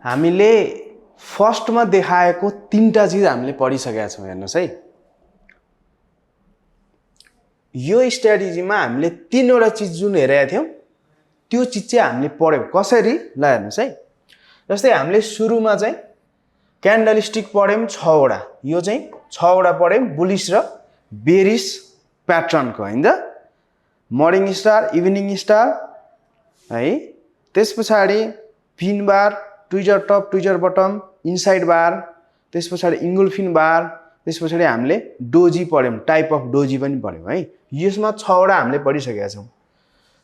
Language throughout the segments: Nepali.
हामीले फर्स्टमा देखाएको तीनटा चीज हामीले पढिसकेका छौं हेर्नुस् है। यो स्ट्र्याटेजीमा हामीले तीनवटा चीज जुन हेरेका थियौं त्यो चीज चाहिँ हामीले पढ्यौं। कसरी ल हेर्नुस् है। जस्तै हामीले सुरुमा चाहिँ क्यान्डलस्टिक पढ्यौं 6 वटा। यो चाहिँ 6 वटा पढ्यौं बुलिश र बेरिश प्याटर्नको हैन त। मर्निङ स्टार, इभिनिङ स्टार है। त्यसपछि pin bar, tweezer top, tweezer bottom, inside bar, त्यसपछि इङ्गुल्फिन बार, त्यसपछि हामीले डोजी पढ्यौं, टाइप अफ डोजी पनि पढ्यौं है। यसमा 6 वटा हामीले पढिसकेका छौं।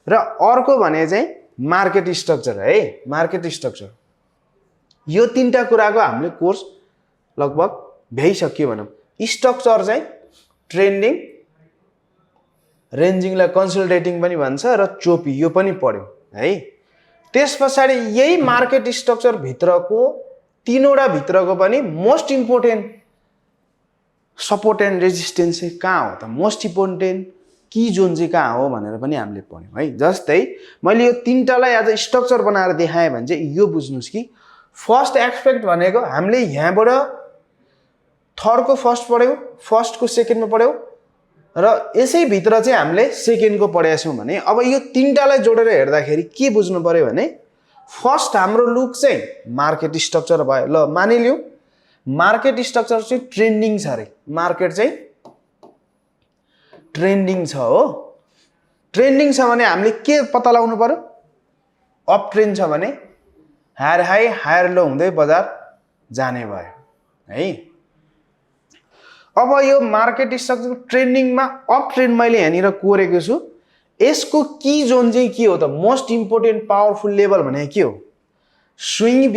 र अर्को भने चाहिँ मार्केट स्ट्रक्चर है। मार्केट स्ट्रक्चर यो तीनटा कुराको हामीले कोर्स लगभग भ्याइसक्यो भनौं। स्ट्रक्चर चाहिँ ट्रेन्डिङ, रेन्जिङलाई कन्सोलिडेटिङ पनि भन्छ र चोपी यो पनि पढ्यौं है। त्यसपछि यही मार्केट स्ट्रक्चर भित्रको तीनवटा भित्रको पनि most important support and resistance चाहिँ कहाँ हो त, मोस्ट इम्पोर्टेन्ट की जोन चाहिँ कहाँ हो भनेर पनि हामीले पढ्यौं है। जस्तै मैले यो तीनटालाई एज अ स्ट्रक्चर बनाएर देखाएँ भने चाहिँ यो बुझ्नुस् कि फर्स्ट एक्सपेक्ट भनेको हामीले यहाँबाट थर्डको फर्स्ट पढ्यौं, फर्स्टको सेकेन्डमा पढ्यौं र यसै भित्र चाहिँ हामीले सेकेन्डको पढेका छौं भने अब यो तीनटालाई जोडेर हेर्दाखेरि के बुझ्नु पर्यो भने फर्स्ट हाम्रो लुक चाहिँ मार्केट स्ट्रक्चर भयो। ल मानिलियौ मार्केट स्ट्रक्चर चाहिँ ट्रेन्डिङ छ अरे। मार्केट चाहिँ ट्रेन्डिङ छ हो। ट्रेन्डिङ छ भने हामीले के पत्ता लगाउनु पर्यो, अप ट्रेन्ड छ भने हायर हाई हायर लो हुँदै बजार जाने भयो है। अब यो मार्केट स्ट्रक्चर ट्रेन्डिङमा अप ट्रेन्ड मैले यहाँनिर कोरेको छु। यसको की जोन चाहिँ के हो त, मोस्ट इम्पोर्टेन्ट पावरफुल लेभल भने के हो, स्विङ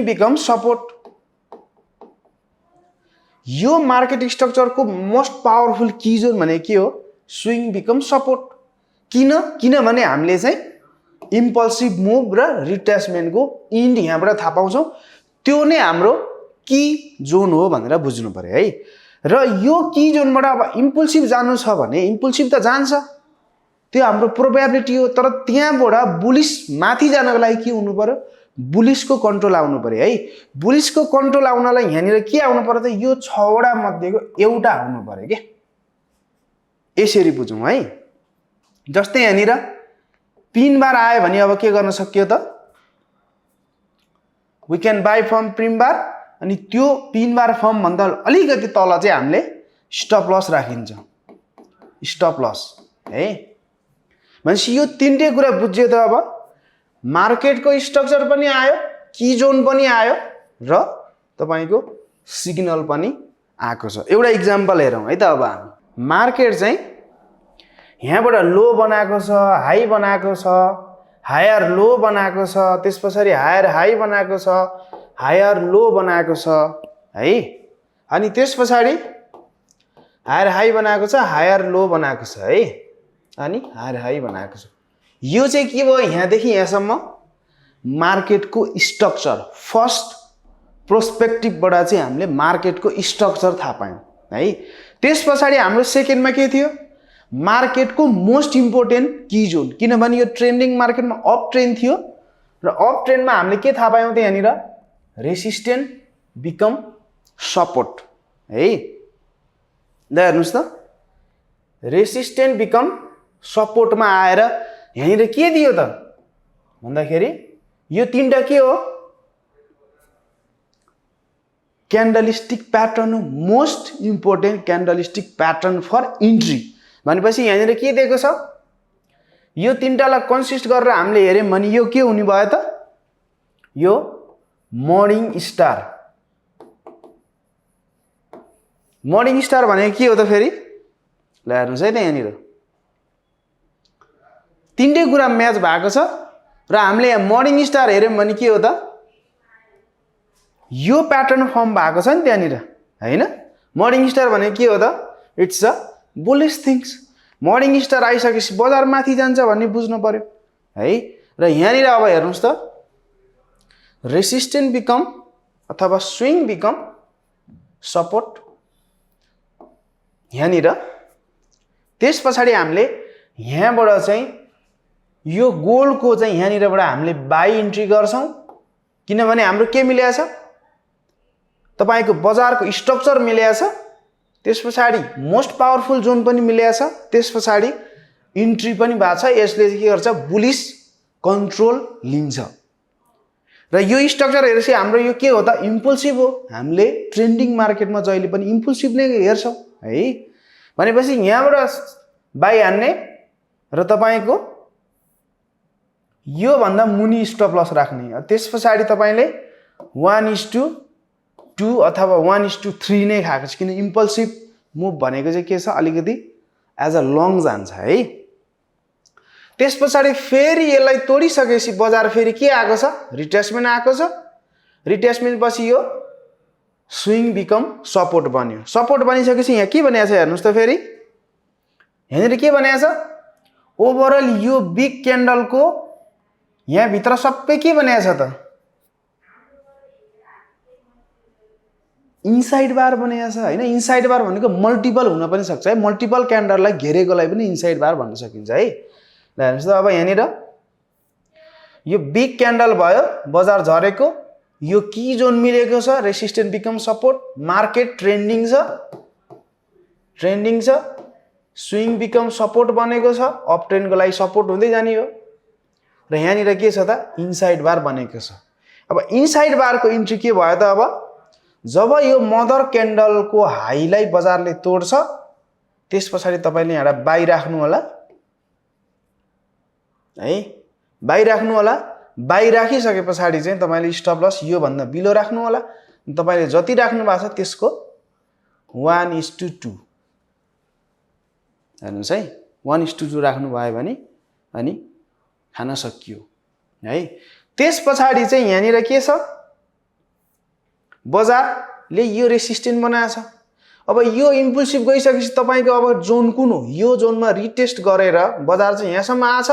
बिकम सपोर्ट। यो मार्केट स्ट्रक्चरको मोस्ट पावरफुल की जोन भने के हो, स्विङ बिकम सपोर्ट। किनभने हामीले चाहिँ इम्पल्सिभ मुभ र रिट्रेसमेन्टको इन्ड यहाँबाट थाहा पाउँछौं। त्यो नै हाम्रो की जोन हो भनेर बुझ्नु पर्यो है। र यो की जोनबाट अब इम्पल्सिभ जानु छ भने इम्पल्सिभ त जान्छ, त्यो हाम्रो प्रोबेबिलिटी हो। तर त्यहाँबाट बुलिश माथि जानको लागि के हुनु पर्यो, बुलिशको कन्ट्रोल आउनु पर्यो है। बुलिशको कन्ट्रोल आउनलाई यहाँनिर के आउनु पर्यो त, यो 6 वटा मध्येको एउटा आउनु पर्यो के। यसरी बुझौं है। जस्तै यहाँनिर पिन बार आयो भने अब के गर्न सक्यो त, we can buy from pin bar. अनि त्यो पिन बार फर्म भन्दा अलिकति तल चाहिँ हामीले स्टप लस राखिन्छ, स्टप लस है। भनेपछि यो तीनटै कुरा बुझ्यो त। अब मार्केटको स्ट्रक्चर पनि आयो, की जोन पनि आयो र तपाईको सिग्नल पनि आएको छ। एउटा इक्जाम्पल हेरौं है त। अब हामी मार्केट चाहिँ यहाँबाट लो बनाएको छ, हाई बनाएको छ, हायर लो बनाएको छ, त्यसपछि हायर हाई बनाएको छ, हायर लो बनाएको छ है। अनि त्यसपछि हायर हाई बनाएको छ, हायर लो बनाएको छ है। अनि हायर हाई बनाएको छ। यो चाहिँ के भयो, यहाँदेखि यहाँसम्म मार्केटको स्ट्रक्चर। फर्स्ट प्रोस्पेक्टिभबाट चाहिँ हामीले मार्केटको स्ट्रक्चर थाहा पायौं है। त्यसपछि हाम्रो सेकेन्डमा के थियो, मार्केटको मोस्ट इम्पोर्टेन्ट की जोन। किनभने यो ट्रेन्डिङ मार्केटमा अप ट्रेन्ड थियो र अप ट्रेन्डमा हामीले के थाहा पायौं त, यहाँनिर रेसिस्टेन्ट बिकम सपोर्ट है। ल हेर्नुस् त, रेसिस्टेन्ट बिकम सपोर्टमा आएर यहाँनिर के दियो त भन्दाखेरि यो तीनटा के हो, क्यान्डलस्टिक प्याटर्न हो। Most important candlestick pattern for entry भनेपछि यहाँनिर के दिएको छ, यो तीनटालाई कन्सिस्ट गरेर हामीले हेर्यौं भने यो के हुने भयो त, यो मर्निङ स्टार। मर्निङ स्टार भनेको के हो त फेरि, ल हेर्नुस् है त। यहाँनिर तीनटै कुरा म्याच भएको छ र हामीले यहाँ मर्निङ स्टार हेर्यौं भने के हो त, यो प्याटर्न फर्म भएको छ नि त्यहाँनिर हैन। मर्निङ स्टार भनेको के हो त, it's a bullish things. Morning star आइसकेपछि बजार माथि जान्छ भन्ने बुझ्नु पर्यो है। र यहाँनिर अब हेर्नुस् त, रेसिस्टेन्ट बिकम अथवा स्विङ बिकम सपोर्ट यहाँनिर। त्यसपछि हामीले यहाँबाट चाहिँ यो गोल्डको चाहिँ यहाँनिरबाट हामीले बाई इन्ट्री गर्छौं किनभने हाम्रो के मिलेको छ तपाईको बजारको स्ट्रक्चर मिलेको छ त्यसपछि मोस्ट पावरफुल जोन पनि मिलेको छ त्यसपछि इन्ट्री पनि भएको छ यसले के गर्छ बुलिश कन्ट्रोल लिन्छ र यो स्ट्रक्चर हेरेपछि हाम्रो यो के हो त इम्पल्सिभ हो हामीले ट्रेन्डिङ मार्केटमा जहिले पनि इम्पल्सिभ नै हेर्छौं है भनेपछि यहाँबाट बाई हान्ने र तपाईको यो भन्दा मुनि स्टप लस राख्ने त्यसपछि तपाईले 1:2 अथवा 1:3 नै खाएको छ किन इम्पल्सिभ मुभ भनेको चाहिँ के छ अलिकति एज अ लङ जान्छ है त्यसपछि फेरि यसलाई तोडिसकेपछि बजार फेरि के आएको छ रिट्रेसमेन्ट आएको छ रिट्रेसमेन्ट पछि यो स्विङ बिकम सपोर्ट बन्यो सपोर्ट बनिसकेपछि यहाँ के बनिएको छ हेर्नुस् त फेरि यहाँनिर के बनिएको छ ओभरअल यो बिग क्यान्डलको यहाँ भित्र सबै के बनिएको छ त इनसाइड बार बनिएको छ हैन इनसाइड बार भनेको मल्टिपल हुन पनि सक्छ है मल्टिपल क्यान्डललाई घेरेकोलाई पनि इनसाइड बार भन्न सकिन्छ है ल हेर्नुस् त अब यहाँनिर यो बिग क्यान्डल भयो बजार झरेको यो की जोन मिलेको छ resistance become support market trending छ स्विङ बिकम सपोर्ट बनेको छ अप ट्रेन्डको लागि सपोर्ट हुँदै जाने हो र यहाँनिर के छ त इनसाइड बार बनेको छ अब इनसाइड बारको इन्ट्री के भयो त अब जब यो मदर क्यान्डलको हाईलाई बजारले तोड्छ त्यसपछि तपाईले यहाँ बाई राख्नु होला है बाई राख्नु होला बाई राखिसकेपछि चाहिँ तपाईले स्टप लस यो भन्दा बिलो राख्नु होला तपाईले जति राख्नु भएको छ त्यसको 1:2 हेर्नुस् है 1:2 राख्नु भयो भने अनि खान सकियो है त्यसपछि चाहिँ यहाँनिर के छ बजारले यो रेसिस्टेन्स बनाएको छ अब यो इम्पल्सिभ गइसकेपछि तपाईको अब जोन कुन हो यो जोनमा रिटेस्ट गरेर बजार चाहिँ यहाँसम्म आछ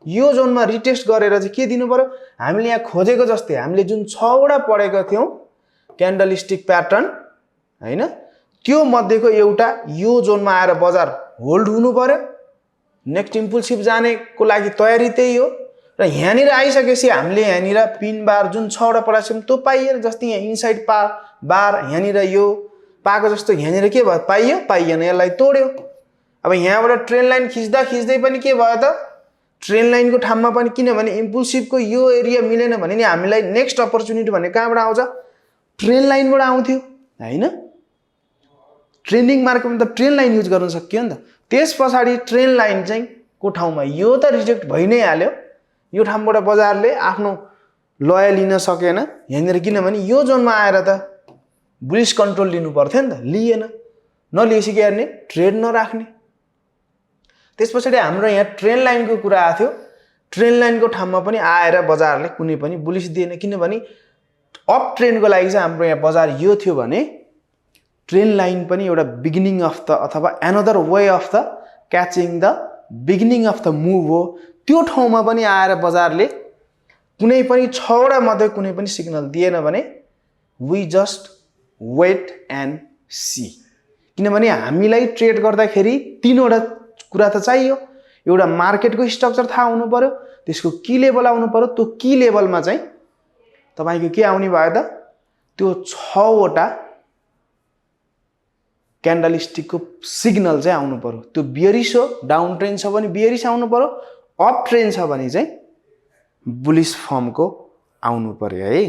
यो जोनमा रिटेस्ट गरेर चाहिँ के दिनु पर्यो हामीले यहाँ खोजेको जस्तै हामीले जुन 6 वटा पढेको थियौं क्यान्डलस्टिक प्याटर्न हैन त्यो मध्येको एउटा यो जोनमा आएर बजार होल्ड हुनु पर्यो नेक्स्ट इम्पल्सिभ जानेको लागि तयारी त्यही हो र यहाँनिर आइसकेपछि हामीले यहाँनिर पिन बार जुन 6 वटा पढाएको छौं त्यो पाइएन जस्तै यहाँ इनसाइड बार यहाँनिर यो पाएको जस्तो यहाँनिर के भयो पाइएन यसलाई तोड्यो अब यहाँबाट ट्रेन लाइन खिच्दै पनि के भयो त ट्रेन लाइनको ठाउँमा पनि किनभने इम्पल्सिभको यो एरिया मिलेन भने नि हामीलाई नेक्स्ट अपर्च्युनिटी भने कहाँबाट आउँछ ट्रेन लाइनबाट आउँथ्यो हैन ट्रेन्डिङ मार्केटमा त ट्रेन लाइन युज गर्न सकियो नि त त्यसपछि ट्रेन लाइन चाहिँ को ठाउँमा यो त रिजेक्ट भइ नै हाल्यो यो ठाउँबाट बजारले आफ्नो लय लिन सकेन यहाँनिर किनभने यो जोनमा आएर त बुलिश कन्ट्रोल लिनु पर्थ्यो नि त लिएन नलिएपछि के गर्ने ट्रेड नराख्ने त्यसपछि हाम्रो यहाँ ट्रेन लाइनको कुरा आथ्यो ट्रेन लाइनको ठाउँमा पनि आएर बजारले कुनै पनि बुलिश दिएन किनभने अप ट्रेन्डको लागि चाहिँ हाम्रो यहाँ बजार यो थियो भने ट्रेन लाइन पनि एउटा बिगिनिङ अफ द अथवा another way of the catching the beginning of the move हो त्यो ठाउँमा पनि आएर बजारले कुनै पनि 6 वटा मध्ये कुनै पनि सिग्नल दिएन भने we just wait and see किनभने हामीलाई ट्रेड गर्दाखेरि 3 वटा कुरा त चाहियो एउटा मार्केटको स्ट्रक्चर थाहा हुनु पर्यो त्यसको की लेभल आउनु पर्यो त्यो की लेभलमा चाहिँ तपाईको के आउने भयो त त्यो 6 वटा क्यान्डलस्टिकको सिग्नल चाहिँ आउनु पर्यो त्यो बियरिश हो डाउन ट्रेन्ड छ भने बियरिश आउनु पर्यो अप ट्रेन्ड छ भने चाहिँ बुलिश फर्मको आउनु पर्यो है